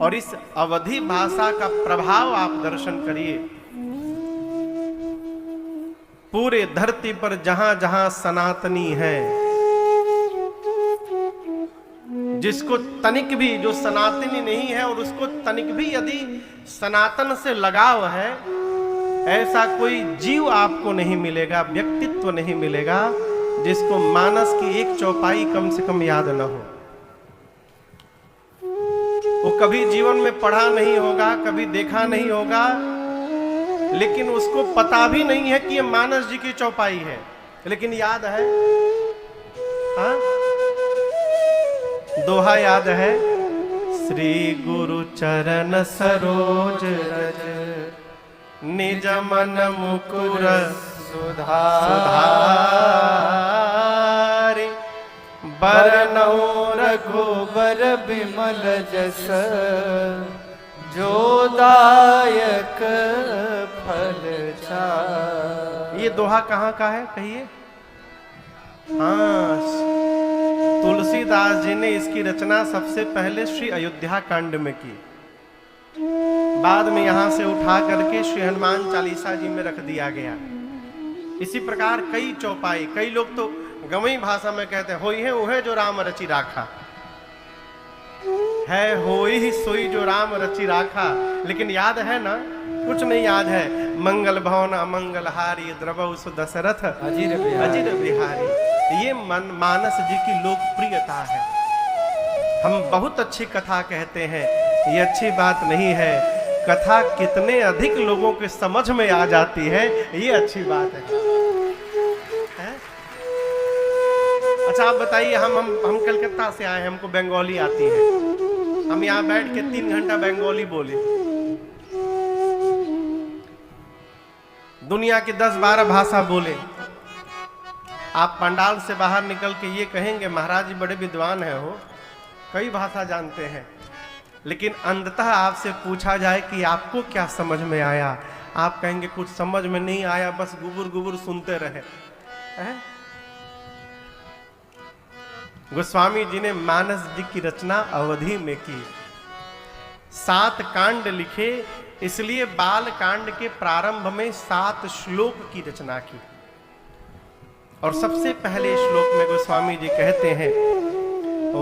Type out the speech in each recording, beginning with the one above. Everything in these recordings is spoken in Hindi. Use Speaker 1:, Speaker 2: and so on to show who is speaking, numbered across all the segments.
Speaker 1: और इस अवधी भाषा का प्रभाव आप दर्शन करिए। पूरे धरती पर जहां जहां सनातनी है, जिसको तनिक भी, जो सनातनी नहीं है और उसको तनिक भी यदि सनातन से लगाव है, ऐसा कोई जीव आपको नहीं मिलेगा, व्यक्तित्व नहीं मिलेगा जिसको मानस की एक चौपाई कम से कम याद न हो। वो कभी जीवन में पढ़ा नहीं होगा, कभी देखा नहीं होगा, लेकिन उसको पता भी नहीं है कि ये मानस जी की चौपाई है, लेकिन याद है। हाँ, दोहा याद है, श्री गुरु चरण सरोज रज निज मन मुकुर सुधारि बरनौ
Speaker 2: रघुबर बिमल जस जोदायक फल चारि।
Speaker 1: ये दोहा कहाँ का है कहिए? हाँ, तुलसीदास जी ने इसकी रचना सबसे पहले श्री अयोध्या कांड में की, बाद में यहां से उठा करके श्री हनुमान चालीसा जी में रख दिया गया। इसी प्रकार कई चौपाई, कई लोग तो गवई भाषा में कहते हैं, होई है वह जो राम रचि राखा है, होई ही सोई जो राम रचि राखा। लेकिन याद है ना? कुछ नहीं याद है। मंगल भवन अमंगल हारी द्रवौ सुदशरथ अजिर बिहारी। ये मानस जी की लोकप्रियता है। हम बहुत अच्छी कथा कहते हैं, ये अच्छी बात नहीं है। कथा कितने अधिक लोगों के समझ में आ जाती है, ये अच्छी बात है। अच्छा आप बताइए, हम कलकत्ता से आए हैं, हमको बंगाली आती है, हम यहाँ बैठ के 3 घंटा बंगाली बोले, दुनिया की 10-12 भाषा बोले, आप पंडाल से बाहर निकल के ये कहेंगे महाराज जी बड़े विद्वान है, हो कई भाषा जानते हैं, लेकिन अंततः आपसे पूछा जाए कि आपको क्या समझ में आया, आप कहेंगे कुछ समझ में नहीं आया, बस गुबुर गुबुर सुनते रहे। गोस्वामी जी ने मानस जी की रचना अवधि में की, 7 कांड लिखे, इसलिए बाल कांड के प्रारंभ में 7 श्लोक की रचना की। और सबसे पहले श्लोक में गोस्वामी जी कहते हैं,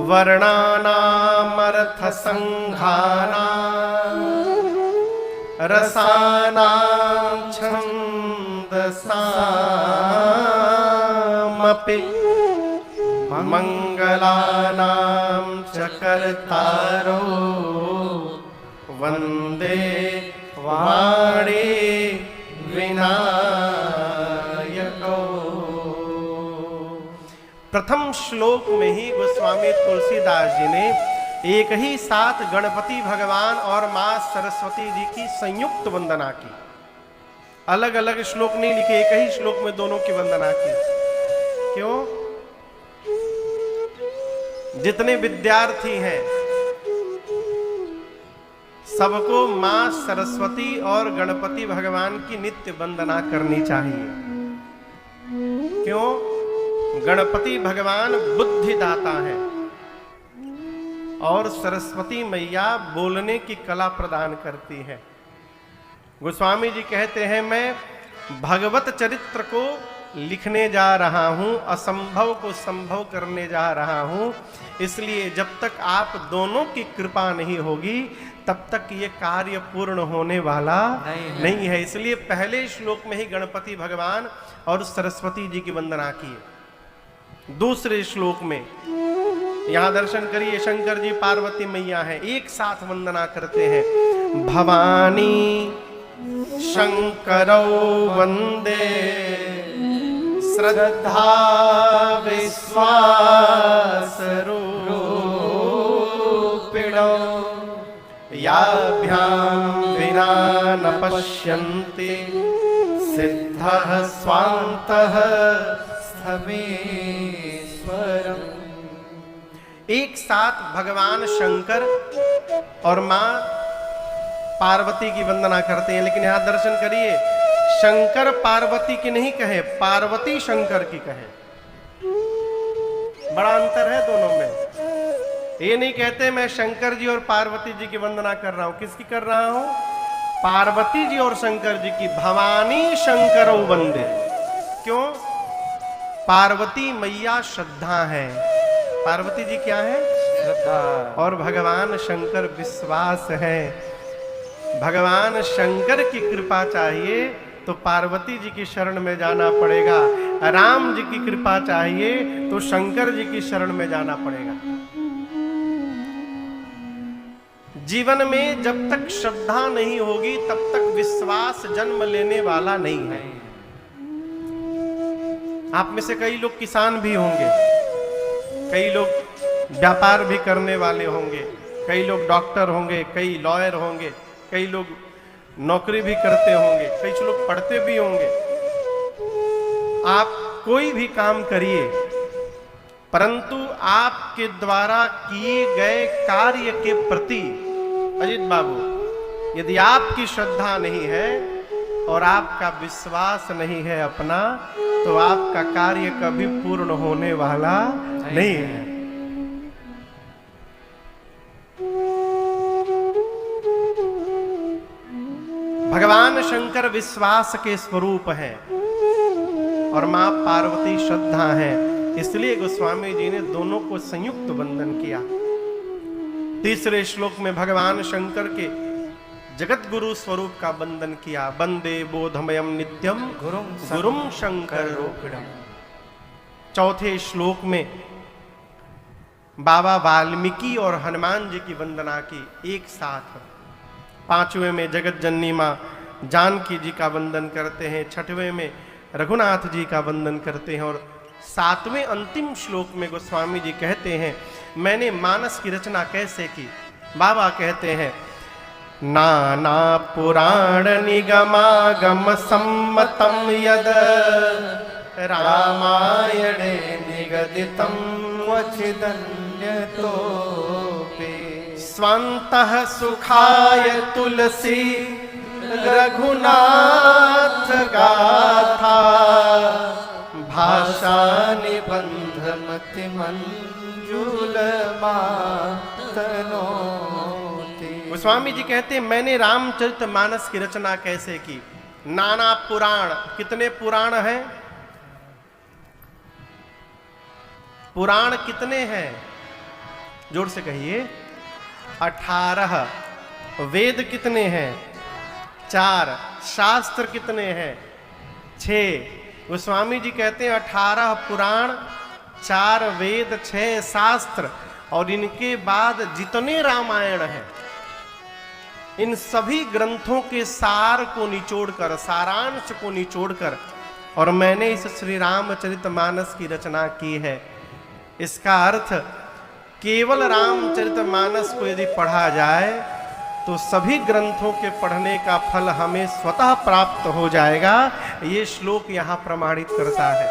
Speaker 1: वर्णानामर्थ संघानां रसानां छन्दसामपि मंगलानां च कर्तारो वंदे वाणी विनायको। प्रथम श्लोक में ही गोस्वामी तुलसीदास जी ने एक ही साथ गणपति भगवान और मां सरस्वती जी की संयुक्त वंदना की। अलग अलग श्लोक नहीं लिखे, एक ही श्लोक में दोनों की वंदना की। क्यों? जितने विद्यार्थी हैं सबको मां सरस्वती और गणपति भगवान की नित्य वंदना करनी चाहिए। क्यों? गणपति भगवान बुद्धिदाता है और सरस्वती मैया बोलने की कला प्रदान करती है। गोस्वामी जी कहते हैं, मैं भगवत चरित्र को लिखने जा रहा हूं, असंभव को संभव करने जा रहा हूं, इसलिए जब तक आप दोनों की कृपा नहीं होगी तब तक ये कार्य पूर्ण होने वाला नहीं है। इसलिए पहले श्लोक में ही गणपति भगवान और सरस्वती जी की वंदना की। दूसरे श्लोक में यहां दर्शन करिए, शंकर जी पार्वती मैया हैं, एक साथ वंदना करते हैं, भवानी शंकरौ वंदे श्रद्धा विश्वास रूपिणौ याभ्यां विना न पश्यन्ति सिद्धः स्वान्तः स्थमेश्वरम्। एक साथ भगवान शंकर और मां पार्वती की वंदना करते हैं, लेकिन यहां दर्शन करिए, शंकर पार्वती की नहीं कहे, पार्वती शंकर की कहे। बड़ा अंतर है दोनों में। ये नहीं कहते मैं शंकर जी और पार्वती जी की वंदना कर रहा हूं। किसकी कर रहा हूं? पार्वती जी और शंकर जी की। भवानी शंकरो वंदे। क्यों? पार्वती मैया श्रद्धा है। पार्वती जी क्या है?
Speaker 2: श्रद्धा। और
Speaker 1: भगवान शंकर विश्वास है। भगवान शंकर की कृपा चाहिए तो पार्वती जी की शरण में जाना पड़ेगा। राम जी की कृपा चाहिए तो शंकर जी की शरण में जाना पड़ेगा। जीवन में जब तक श्रद्धा नहीं होगी तब तक विश्वास जन्म लेने वाला नहीं है। आप में से कई लोग किसान भी होंगे, कई लोग व्यापार भी करने वाले होंगे, कई लोग डॉक्टर होंगे, कई लॉयर होंगे, कई लोग नौकरी भी करते होंगे, कई लोग पढ़ते भी होंगे। आप कोई भी काम करिए, परंतु आपके द्वारा किए गए कार्य के प्रति अजीत बाबू यदि आपकी श्रद्धा नहीं है और आपका विश्वास नहीं है अपना, तो आपका कार्य कभी पूर्ण होने वाला नहीं है। भगवान शंकर विश्वास के स्वरूप हैं और मां पार्वती श्रद्धा है। इसलिए गोस्वामी जी ने दोनों को संयुक्त वंदन किया। तीसरे श्लोक में भगवान शंकर के जगत गुरु स्वरूप का वंदन किया। वंदे बोधमयम नित्यम गुरुम शंकर रूपिणम। चौथे श्लोक में बाबा वाल्मीकि और हनुमान जी की वंदना की एक साथ। पांचवें में जगत जननी मां जानकी जी का वंदन करते हैं। छठवें में रघुनाथ जी का वंदन करते हैं और सातवें अंतिम श्लोक में गोस्वामी जी कहते हैं मैंने मानस की रचना कैसे की। बाबा कहते हैं नाना पुराण निगमागम सम्मतम यद रामायणे निगदितम क्वचिदन्यतो स्वन्तः सुखाय तुलसी रघुनाथ गाथा भाषा
Speaker 2: निबंध मति मंजुल मातनोति।
Speaker 1: गोस्वामी जी कहते हैं मैंने रामचरित मानस की रचना कैसे की। नाना पुराण, कितने पुराण हैं? पुराण कितने हैं? जोर से कहिए। 18। वेद कितने हैं? 4। शास्त्र कितने हैं? 6। गोस्वामी जी कहते हैं 18 पुराण, 4 वेद, 6 शास्त्र और इनके बाद जितने रामायण हैं, इन सभी ग्रंथों के सार को निचोड़कर, सारांश को निचोड़कर और मैंने इस श्री रामचरितमानस की रचना की है। इसका अर्थ केवल रामचरितमानस को यदि पढ़ा जाए तो सभी ग्रंथों के पढ़ने का फल हमें स्वतः प्राप्त हो जाएगा। ये श्लोक यहां प्रमाणित करता है।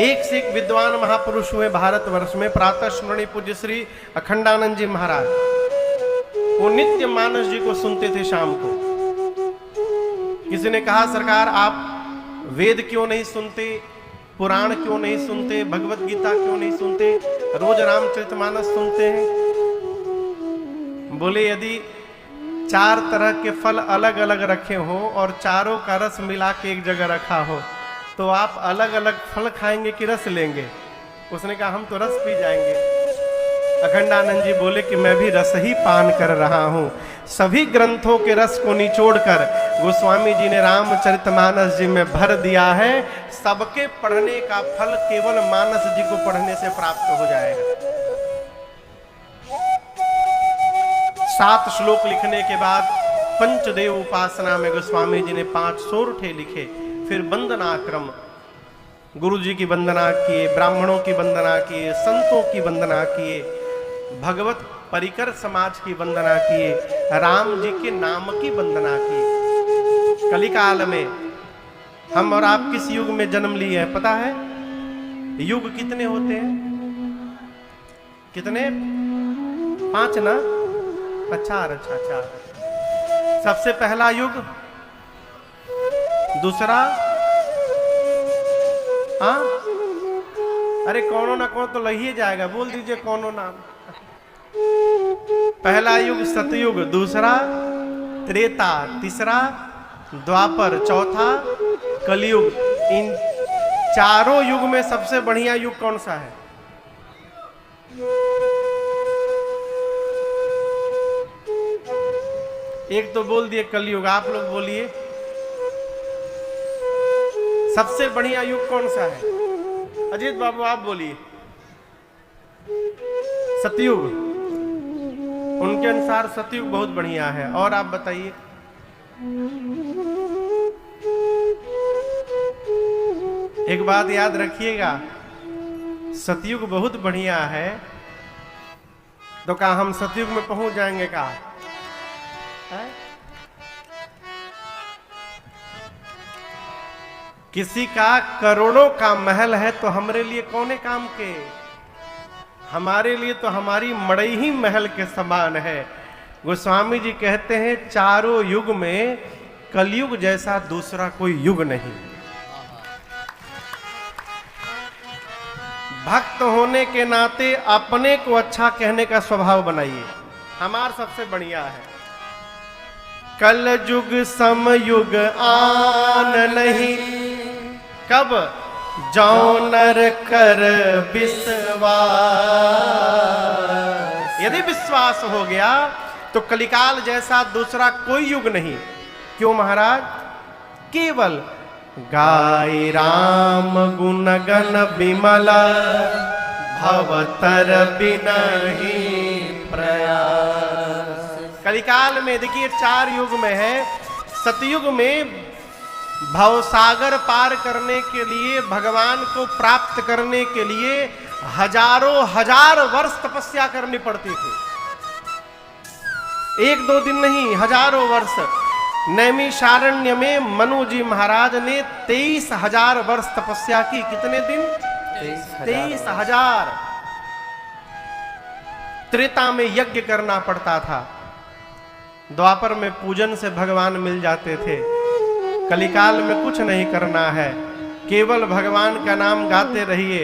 Speaker 1: एक से एक विद्वान महापुरुष हुए भारतवर्ष में। प्रातः स्मरणीय पूज्य श्री अखंडानंद जी महाराज, वो नित्य मानस जी को सुनते थे शाम को। किसी ने कहा सरकार आप वेद क्यों नहीं सुनते, पुराण क्यों नहीं सुनते, भगवत गीता क्यों नहीं सुनते, रोज रामचरितमानस सुनते हैं? बोले यदि 4 तरह के फल अलग अलग रखे हो और चारों का रस मिला के एक जगह रखा हो तो आप अलग अलग फल खाएंगे कि रस लेंगे? उसने कहा हम तो रस पी जाएंगे। अखंडानंद जी बोले कि मैं भी रस ही पान कर रहा हूं। सभी ग्रंथों के रस को निचोड़कर गोस्वामी जी ने रामचरितमानस जी में भर दिया है। सबके पढ़ने का फल केवल मानस जी को पढ़ने से प्राप्त हो जाएगा। 7 श्लोक लिखने के बाद पंचदेव उपासना में गोस्वामी जी ने 5 सोरठे लिखे। फिर वंदनाक्रम, गुरु जी की वंदना किए, ब्राह्मणों की वंदना किए, संतों की वंदना किए, भगवत परिकर समाज की वंदना किए, राम जी के नाम की वंदना की। कलिकाल में हम और आप किस युग में जन्म लिए हैं पता है? युग कितने होते हैं? कितने? 5 ना? अच्छा। सबसे पहला युग, दूसरा अरे कौनो ना कौन तो लग ही जाएगा, बोल दीजिए कौनो नाम। पहला युग सतयुग, दूसरा त्रेता, तीसरा द्वापर, चौथा कलयुग। इन चारों युग में सबसे बढ़िया युग कौन सा है? एक तो बोल दिए कलयुग, आप लोग बोलिए सबसे बढ़िया युग कौन सा है? अजीत बाबू आप बोलिए। सतयुग, उनके अनुसार सतयुग बहुत बढ़िया है। और आप बताइए। एक बात याद रखिएगा, सतयुग बहुत बढ़िया है, तो क्या हम सतयुग में पहुंच जाएंगे क्या? है? किसी का करोड़ों का महल है तो हमारे लिए कौने काम के? हमारे लिए तो हमारी मड़ई ही महल के समान है। गोस्वामी जी कहते हैं चारों युग में कलयुग जैसा दूसरा कोई युग नहीं। भक्त होने के नाते अपने को अच्छा कहने का स्वभाव बनाइए, हमार सबसे बढ़िया है। कल युग समयुग आन नहीं, कब जाओ नर कर विश्वास। यदि विश्वास हो गया तो कलिकाल जैसा दूसरा कोई युग नहीं। क्यों महाराज? केवल गाय राम गुण गण विमल, भवतर बिनहि प्रयास। कलिकाल में देखिए चार युग में है। सतयुग में भवसागर पार करने के लिए, भगवान को प्राप्त करने के लिए हजारों हजार वर्ष तपस्या करनी पड़ती थी। एक दो दिन नहीं, हजारों वर्ष। नैमिषारण्य में मनु जी महाराज ने 23,000 वर्ष तपस्या की। कितने दिन? 23,000। त्रेता में यज्ञ करना पड़ता था, द्वापर में पूजन से भगवान मिल जाते थे। कलिकाल में कुछ नहीं करना है, केवल भगवान का नाम गाते रहिए।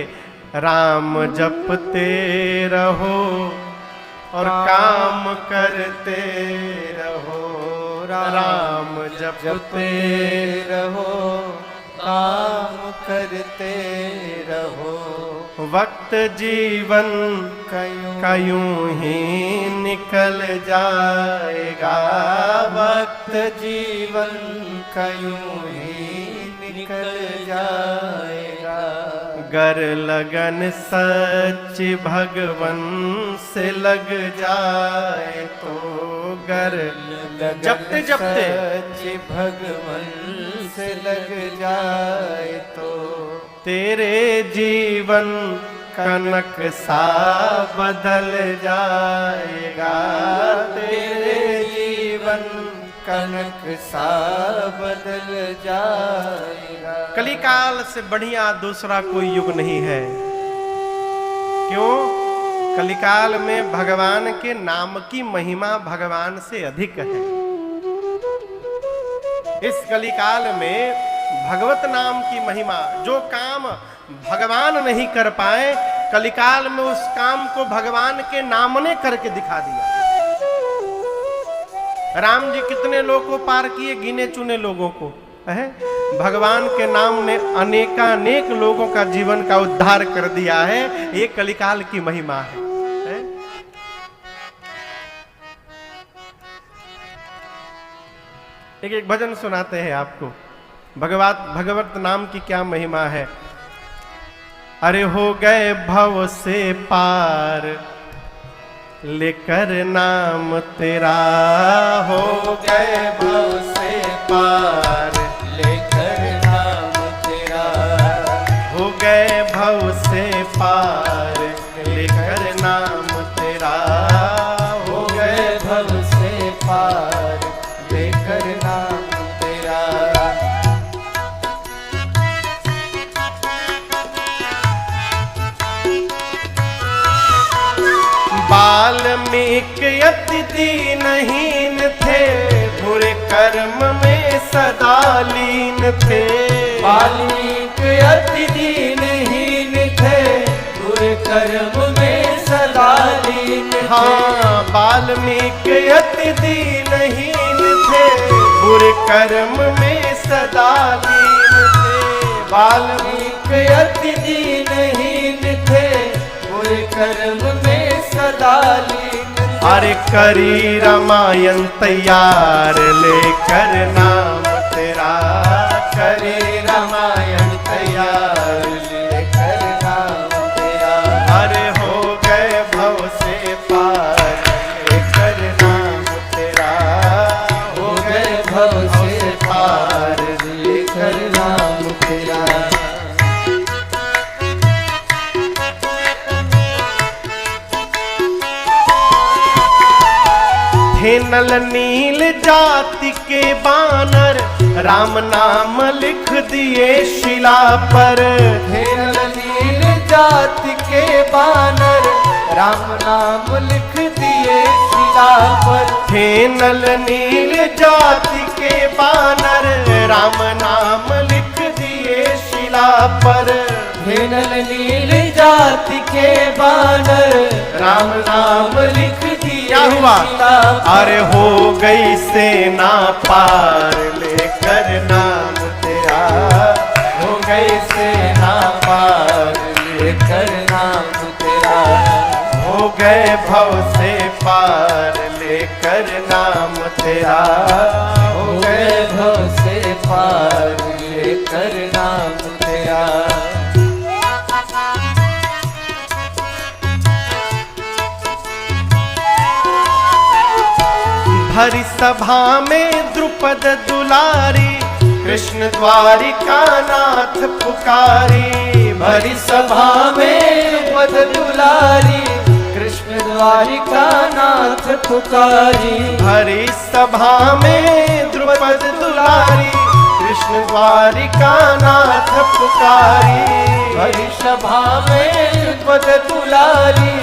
Speaker 1: राम जपते रहो और काम करते रहो, राम जपते
Speaker 2: रहो, काम करते रहो।
Speaker 1: वक्त जीवन का यूं ही निकल जाएगा,
Speaker 2: वक्त जीवन का यूं ही निकल जाएगा।
Speaker 1: गर लगन सच भगवन से लग जाए तो, गर जपते जपते
Speaker 2: सच भगवन से लग जाए तो,
Speaker 1: तेरे जीवन का नक्शा बदल जाएगा,
Speaker 2: तेरे जीवन का नक्शा बदल जाएगा।
Speaker 1: कलिकाल से बढ़िया दूसरा कोई युग नहीं है। क्यों? कलिकाल में भगवान के नाम की महिमा भगवान से अधिक है। इस कलिकाल में भगवत नाम की महिमा, जो काम भगवान नहीं कर पाए, कलिकाल में उस काम को भगवान के नाम ने करके दिखा दिया। राम जी कितने लोगों को पार किए? गिने चुने लोगों को है। भगवान के नाम ने अनेकानेक लोगों का जीवन का उद्धार कर दिया है। ये कलिकाल की महिमा है। एक भजन सुनाते हैं आपको। भगवत नाम की क्या महिमा है। अरे हो गए भव से पार, लेकर नाम तेरा, हो गए भव से पार,
Speaker 2: लेकर नाम तेरा,
Speaker 1: हो गए भव से पार, लेकर नाम तेरा,
Speaker 2: हो गए भव से पार, लेकर नाम तेरा।
Speaker 1: वाल्मीकि अति दीनहीन थे, बुरे कर्म में सदा लीन थे।
Speaker 2: वाल्मीकि अति दीनहीन थे, कर्म में सदा लीन थे।
Speaker 1: हाँ वाल्मीकि अति दीनहीन थे, बुरे कर्म में सदा लीन थे।
Speaker 2: वाल्मीकि अति दीनहीन थे, बुरे कर्म में सदा लीन थे।
Speaker 1: अरे करी रामायण तैयार लेकर नाम तेरा,
Speaker 2: करे रामायण तैयार लेकर नाम तेरा।
Speaker 1: अरे हो गए भव से पार लेकर नाम तेरा,
Speaker 2: हो गए भव से पार लेकर नाम तेरा।
Speaker 1: थे नल नील जाति के बानर, राम नाम लिख दिए शिला पर।
Speaker 2: हे नल नील जाति के बानर, राम नाम लिख दिए शिला पर।
Speaker 1: थे नल नील जाति के बानर, राम नाम लिख दिए शिला पर।
Speaker 2: हे नल नील जाति के बानर, राम नाम लिख दिए
Speaker 1: क्या हुआ?
Speaker 2: शिला पर।
Speaker 1: अरे हो गई सेना पार लेकर नाम तेरा,
Speaker 2: हो गई सेना पार लेकर नाम तेरा।
Speaker 1: हो गए भव से पार लेकर नाम तेरा।
Speaker 2: हो गए भव से पार लेकर नाम तेरा।
Speaker 1: भरी सभा में द्रुपद दुलारी, कृष्ण द्वारिका नाथ पुकारी।
Speaker 2: भरी सभा में पद दुलारी, कृष्ण द्वारिका नाथ पुकारी।
Speaker 1: भरी सभा में द्रुपद दुलारी, कृष्ण द्वारिका नाथ पुकारी।
Speaker 2: भरी सभा में पद दुलारी,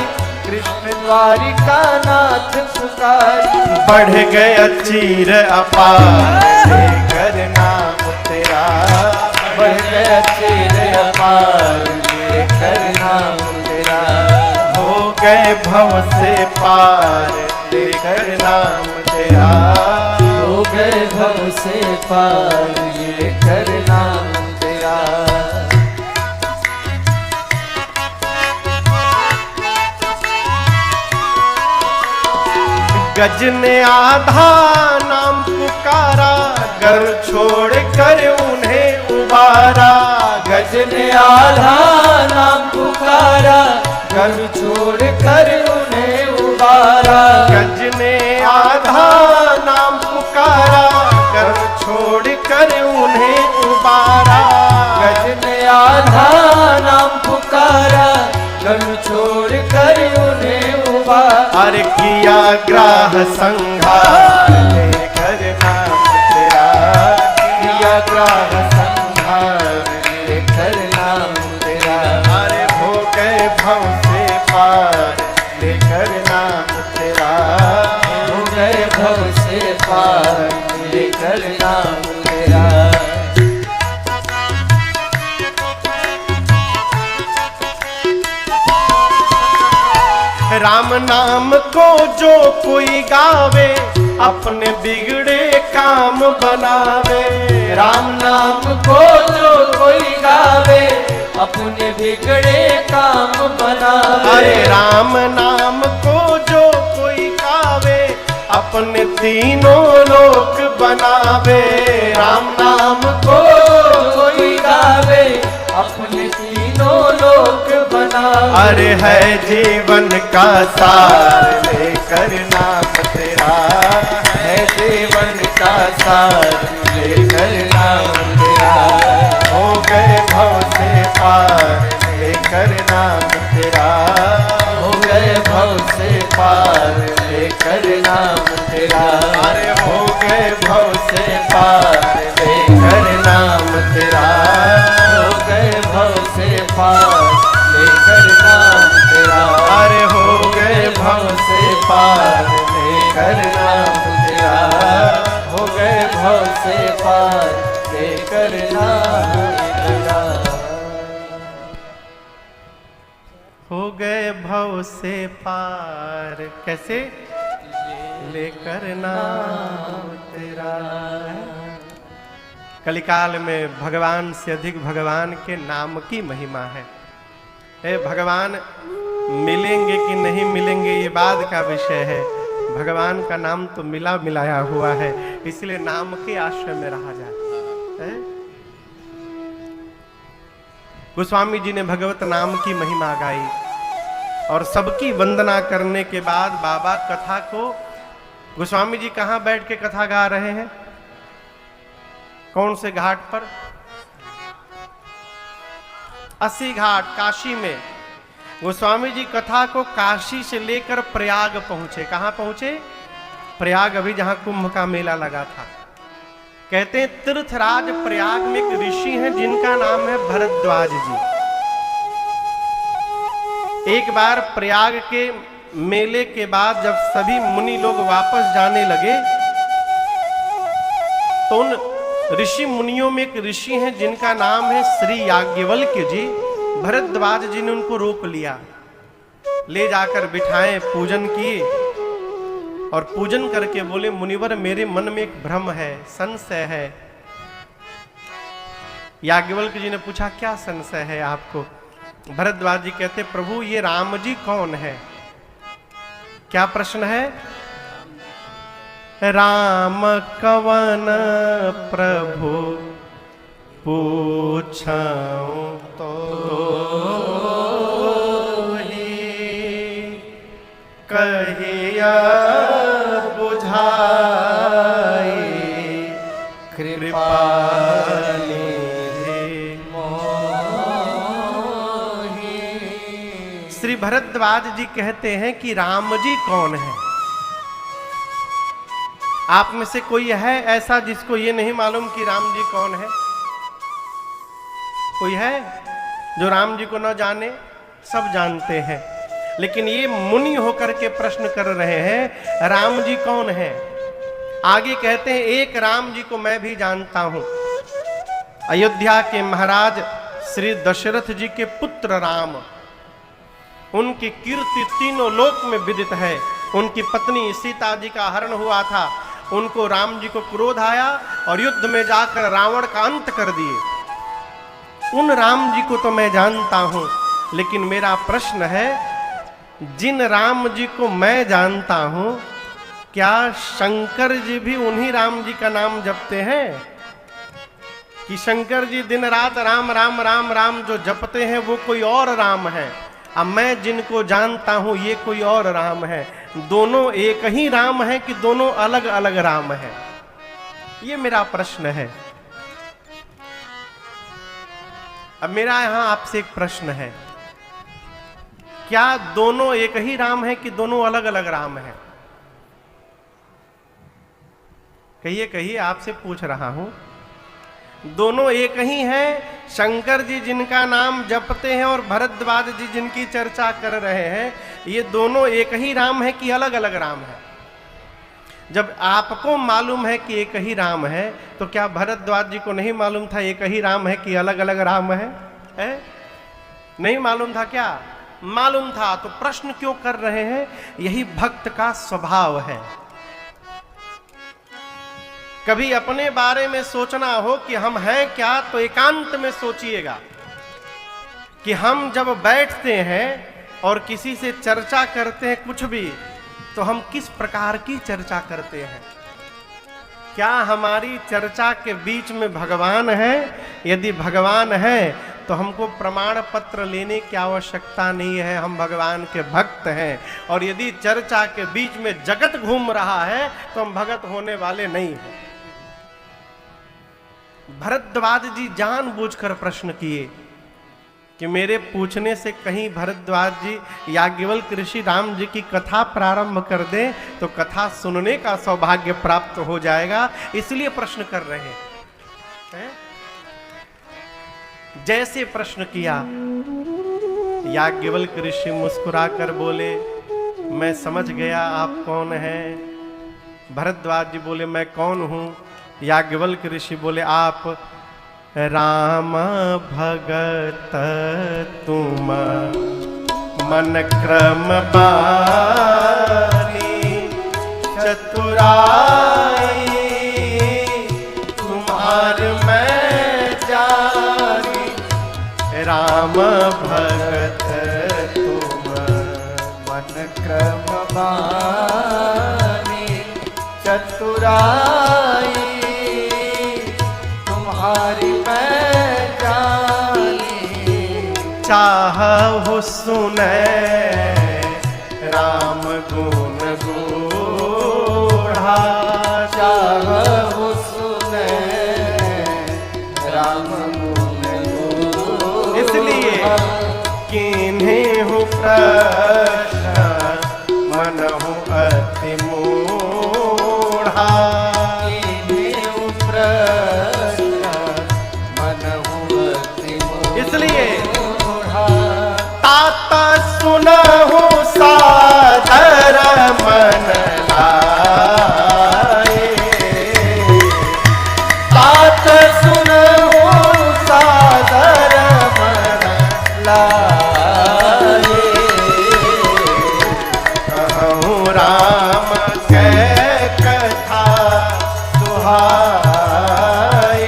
Speaker 2: कृष्ण द्वारिका नाथ पुकारी।
Speaker 1: बढ़ गया चीर अपार लेकर नाम तेरा,
Speaker 2: बढ़ गया चीर अपार लेकर नाम तेरा।
Speaker 1: हो गए भव से पार लेकर नाम तेरा।
Speaker 2: हो गए भव से पार लेकर नाम तेरा।
Speaker 1: गज ने आधा नाम पुकारा, गर्व छोड़ कर उन्हें उबारा।
Speaker 2: गज ने आधा नाम पुकारा, गर्व छोड़ कर उन्हें उबारा।
Speaker 1: गज ने आधा नाम पुकारा, गर्व छोड़ कर उन्हें उबारा।
Speaker 2: गज ने आधा नाम पुकारा, गर्व छोड़ कर उन्हें उबारा।
Speaker 1: अरे किया ग्राह संघार लेकर नाम तेरा,
Speaker 2: किया ग्राह संहार लेकर नाम तेरा।
Speaker 1: अरे हो गए भव से पार लेकर नाम तेरा।
Speaker 2: हो गए भव से पार लेकर नाम तेरा।
Speaker 1: राम नाम को जो कोई गावे, अपने बिगड़े काम बनावे।
Speaker 2: राम नाम को जो कोई गावे, अपने बिगड़े काम बनावे।
Speaker 1: अरे राम नाम को जो कोई गावे, अपने तीनों लोक बनावे।
Speaker 2: राम नाम को कोई गावे, अपने तीनों लोक बनावे।
Speaker 1: अरे है जीवन का सार लेकर नाम तेरा,
Speaker 2: है जीवन का सार लेकर नाम तेरा।
Speaker 1: हो गए भव से पार लेकर नाम तेरा।
Speaker 2: हो गए भव से पार लेकर नाम तेरा।
Speaker 1: अरे हो गए भव से पार
Speaker 2: लेकर नाम तेरा। हो गए भव से पार लेकर नाम तेरा।
Speaker 1: अरे हो गए भव से
Speaker 2: पार लेकर नाम तेरा। हो गए भव से पार लेकर नाम तेरा।
Speaker 1: हो गए से पार, कैसे लेकर नाम तेरा। कलिकाल में भगवान से अधिक भगवान के नाम की महिमा है। हे भगवान मिलेंगे कि नहीं मिलेंगे ये बाद का विषय है, भगवान का नाम तो मिला मिलाया हुआ है, इसलिए नाम के आश्रय में रहा जाए। गोस्वामी जी ने भगवत नाम की महिमा गाई और सबकी वंदना करने के बाद बाबा कथा को, गोस्वामी जी कहां बैठ के कथा गा रहे हैं, कौन से घाट पर? 80 घाट काशी में। गोस्वामी जी कथा को काशी से लेकर प्रयाग पहुंचे। कहां पहुंचे? प्रयाग, अभी जहां कुंभ का मेला लगा था। कहते हैं तीर्थराज प्रयाग में एक ऋषि हैं जिनका नाम है भरद्वाज जी। एक बार प्रयाग के मेले के बाद जब सभी मुनि लोग वापस जाने लगे तो उन ऋषि मुनियों में एक ऋषि हैं जिनका नाम है श्री याज्ञवल्क्य जी। भरद्वाज जी ने उनको रोक लिया, ले जाकर बिठाए, पूजन किए और पूजन करके बोले, मुनिवर मेरे मन में एक भ्रम है, संशय है। याज्ञवल्क्य जी ने पूछा क्या संशय है आपको? भरद्वाज जी कहते, प्रभु ये राम जी कौन है? क्या प्रश्न है? राम कवन प्रभु पूछऊं तो कहिया बुझाई कृपा निधि मोहि। श्री भरद्वाज जी कहते हैं कि राम जी कौन है? आप में से कोई है ऐसा जिसको ये नहीं मालूम कि राम जी कौन है? कोई है जो राम जी को न जाने? सब जानते हैं, लेकिन ये मुनि होकर के प्रश्न कर रहे हैं राम जी कौन है। आगे कहते हैं एक राम जी को मैं भी जानता हूं, अयोध्या के महाराज श्री दशरथ जी के पुत्र राम। उनकी कीर्ति तीनों लोक में विदित है। उनकी पत्नी सीता जी का हरण हुआ था, उनको राम जी को क्रोध आया और युद्ध में जाकर रावण का अंत कर दिए। उन राम जी को तो मैं जानता हूं, लेकिन मेरा प्रश्न है जिन राम जी को मैं जानता हूं, क्या शंकर जी भी उन्हीं राम जी का नाम जपते हैं? कि शंकर जी दिन रात राम राम राम राम जो जपते हैं वो कोई और राम है, अब मैं जिनको जानता हूं ये कोई और राम है? दोनों एक ही राम है कि दोनों अलग अलग राम है? ये मेरा प्रश्न है। अब मेरा यहां आपसे एक प्रश्न है, क्या दोनों एक ही राम है कि दोनों अलग अलग राम है? कहिए कहिए, आपसे पूछ रहा हूं। दोनों एक ही हैं, शंकर जी जिनका नाम जपते हैं और भरद्वाज जी जिनकी चर्चा कर रहे हैं, ये दोनों एक ही राम है कि अलग अलग राम है? जब आपको मालूम है कि एक ही राम है, तो क्या भरद्वाज जी को नहीं मालूम था एक ही राम है कि अलग अलग राम है? नहीं मालूम था क्या? मालूम था, तो प्रश्न क्यों कर रहे हैं? यही भक्त का स्वभाव है। कभी अपने बारे में सोचना हो कि हम हैं क्या, तो एकांत में सोचिएगा कि हम जब बैठते हैं और किसी से चर्चा करते हैं कुछ भी, तो हम किस प्रकार की चर्चा करते हैं? क्या हमारी चर्चा के बीच में भगवान है? यदि भगवान है तो हमको प्रमाण पत्र लेने की आवश्यकता नहीं है, हम भगवान के भक्त हैं। और यदि चर्चा के बीच में जगत घूम रहा है तो हम भगत होने वाले नहीं हैं। भरद्वाज जी जानबूझकर प्रश्न किए कि मेरे पूछने से कहीं भरद्वाज जी याज्ञवल्क्य ऋषि राम जी की कथा प्रारंभ कर दें तो कथा सुनने का सौभाग्य प्राप्त हो जाएगा, इसलिए प्रश्न कर रहे हैं। जैसे प्रश्न किया, याज्ञवल्क्य ऋषि मुस्कुराकर बोले, मैं समझ गया आप कौन हैं। भरद्वाज जी बोले, मैं कौन हूं? याज्ञवल्क्य ऋषि बोले, आप राम भगत तुम मन क्रम बानी चतुराई, तुम्हार मैं जानी राम भगत तुम।
Speaker 2: मन क्रम बानी चतुराई, तुम्हारी मैं जानी।
Speaker 1: चाहु सुनै राम गुण गूढ़ा,
Speaker 2: चाहु सुनै राम गुण गूढ़ा।
Speaker 1: इसलिए किन्हीं हूँ प्रश्न मन हूँ अति मूढ़ा।
Speaker 2: किन्हीं हूँ प्रश्न मन हूँ अति मूढ़ा।
Speaker 1: इसलिए तात सुनहु सादर मन लाए,
Speaker 2: तात सुनहु सादर मन लाए।
Speaker 1: कहूँ राम कै कथा सुहाए,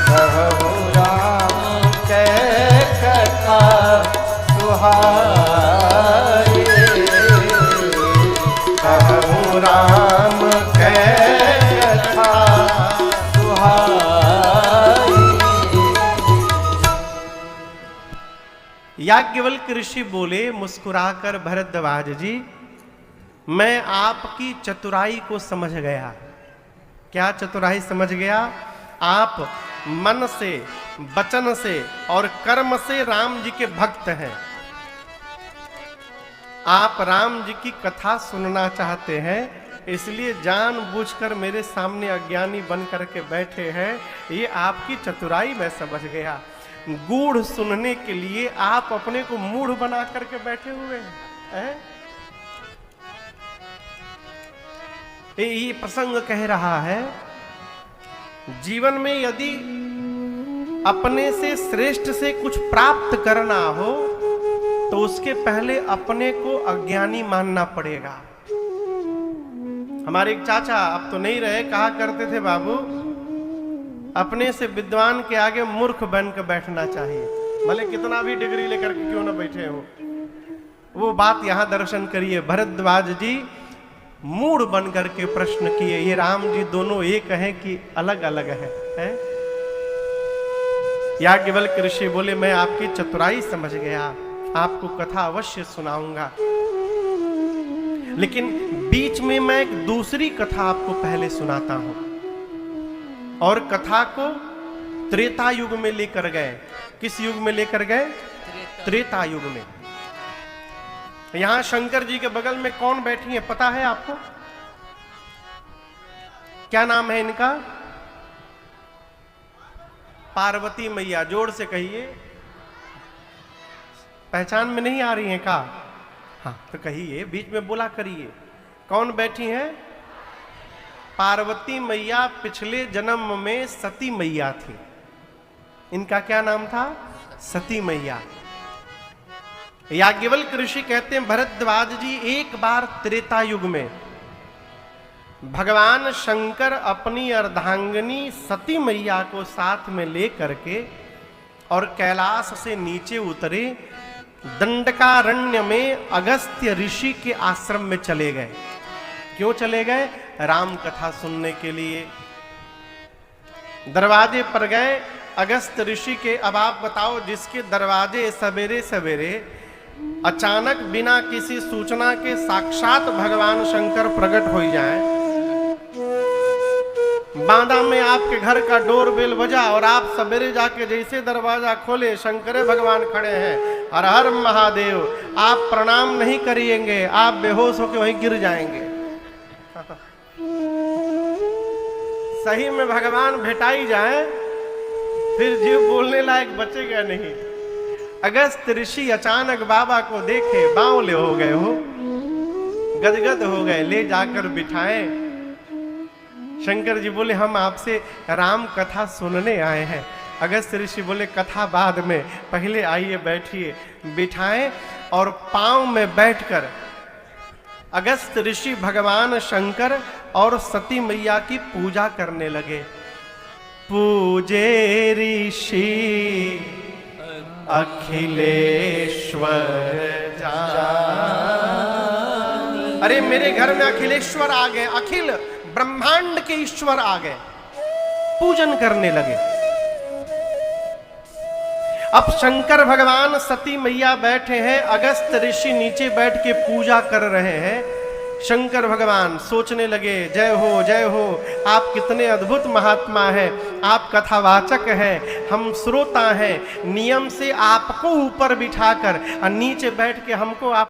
Speaker 2: कहूँ राम कै कथा सुहाए।
Speaker 1: कहूँ राम कै कथा
Speaker 2: सुहाए।
Speaker 1: याज्ञवल्क ऋषि बोले मुस्कुराकर, भरद्वाज जी मैं आपकी चतुराई को समझ गया। क्या चतुराई समझ गया? आप मन से, वचन से और कर्म से राम जी के भक्त हैं। आप राम जी की कथा सुनना चाहते हैं, इसलिए जानबूझकर मेरे सामने अज्ञानी बन करके बैठे हैं। ये आपकी चतुराई मैं समझ गया। गूढ़ सुनने के लिए आप अपने को मूढ़ बना करके बैठे हुए हैं। ये प्रसंग कह रहा है, जीवन में यदि अपने से श्रेष्ठ से कुछ प्राप्त करना हो तो उसके पहले अपने को अज्ञानी मानना पड़ेगा। हमारे एक चाचा, अब तो नहीं रहे, कहा करते थे बाबू अपने से विद्वान के आगे मूर्ख बनकर बैठना चाहिए, भले कितना भी डिग्री लेकर के क्यों ना बैठे हो। वो बात यहां दर्शन करिए। भरद्वाज जी मूढ़ बन करके प्रश्न किए, ये राम जी दोनों एक हैं कि अलग अलग हैं? याज्ञवल्क ऋषि बोले मैं आपकी चतुराई समझ गया, आपको कथा अवश्य सुनाऊंगा, लेकिन बीच में मैं एक दूसरी कथा आपको पहले सुनाता हूं। और कथा को त्रेता युग में लेकर गए। किस युग में लेकर गए? त्रेता युग में। यहां शंकर जी के बगल में कौन बैठी है पता है आपको? क्या नाम है इनका? पार्वती मैया। जोर से कहिए, पहचान में नहीं आ रही है का? हाँ तो कहिए, बीच में बोला करिए। कौन बैठी है? पार्वती मैया पिछले जन्म में सती मैया थी। इनका क्या नाम था? सती मैया। याज्ञवल्क ऋषि कहते हैं भरद्वाज जी, एक बार त्रेता युग में भगवान शंकर अपनी अर्धांगिनी सती मैया को साथ में लेकर के और कैलाश से नीचे उतरे, दंडकारण्य में अगस्त्य ऋषि के आश्रम में चले गए। क्यों चले गए? राम कथा सुनने के लिए। दरवाजे पर गए अगस्त्य ऋषि के। अब आप बताओ, जिसके दरवाजे सवेरे सवेरे अचानक बिना किसी सूचना के साक्षात भगवान शंकर प्रकट हो जाए, बांदा में आपके घर का डोर बेल बजा और आप सवेरे जाके जैसे दरवाजा खोले, शंकर भगवान खड़े हैं, हर हर महादेव। आप प्रणाम नहीं करिएंगे, आप बेहोश होकर वहीं गिर जाएंगे। सही में भगवान भेटाई जाए फिर जीव बोलने लायक बचेगा नहीं। अगस्त ऋषि अचानक बाबा को देखे, बावले हो गए हो, गदगद हो गए, ले जाकर बिठाए। शंकर जी बोले हम आपसे राम कथा सुनने आए हैं, अगस्त ऋषि बोले कथा बाद में, पहले आइए बैठिए। बिठाएं और पांव में बैठकर अगस्त ऋषि भगवान शंकर और सती मैया की पूजा करने लगे। पूजे ऋषि अखिलेश्वर जान। अरे मेरे घर में अखिलेश्वर आ गए, अखिल ब्रह्मांड के ईश्वर आ गए, पूजन करने लगे। अब शंकर भगवान सती मैया बैठे हैं, अगस्त ऋषि नीचे बैठ के पूजा कर रहे हैं। शंकर भगवान सोचने लगे, जय हो, आप कितने अद्भुत महात्मा हैं, आप कथावाचक हैं, हम श्रोता हैं, नियम से आपको ऊपर बिठाकर और नीचे बैठ के हमको आप